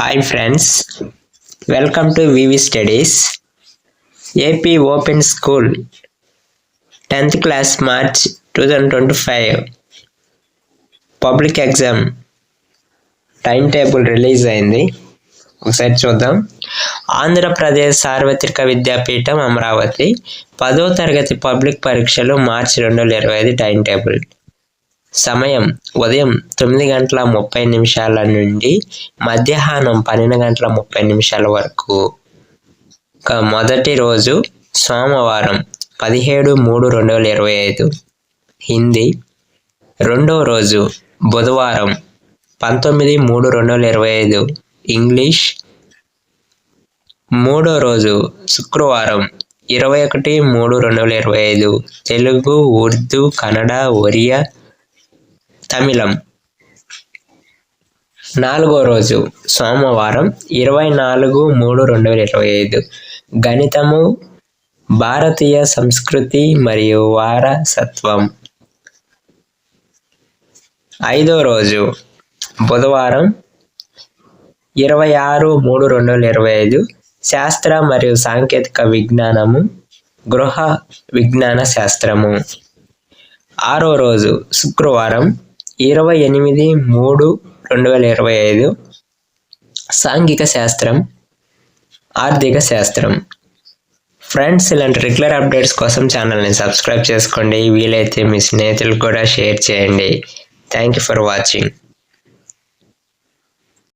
Hi friends, welcome to VV Studies. AP Open School 10th class March 2025 public exam time table release అయింది. ఒకసారి చూద్దాం. ఆంధ్రప్రదేశ్ సార్వత్రిక విద్యాపీఠం అమరావతి 10వ తరగతి పబ్లిక్ పరీక్షలు మార్చి 2025 టైం టేబుల్. సమయం ఉదయం 9:30 నుండి మధ్యాహ్నం 12:30 వరకు. మొదటి రోజు సోమవారం 17/3/2025 హిందీ. రెండవ రోజు బుధవారం 19/3/2025 ఇంగ్లీష్. మూడో రోజు శుక్రవారం 21/3/2025 తెలుగు, ఉర్దూ, కన్నడ, ఒరియా, తమిళం. నాలుగో రోజు సోమవారం 24/3/2025 గణితము, భారతీయ సంస్కృతి మరియు వారసత్వం. ఐదో రోజు బుధవారం 26/3/2025 శాస్త్ర మరియు సాంకేతిక విజ్ఞానము, గృహ విజ్ఞాన శాస్త్రము. ఆరో రోజు శుక్రవారం 28/3/2025 సాంఘిక శాస్త్రం, ఆర్థిక శాస్త్రం. ఫ్రెండ్స్, ఇలాంటి రెగ్యులర్ అప్డేట్స్ కోసం ఛానల్ని సబ్స్క్రైబ్ చేసుకోండి. వీలైతే మీ స్నేహితులకు కూడా షేర్ చేయండి. Thank you for watching.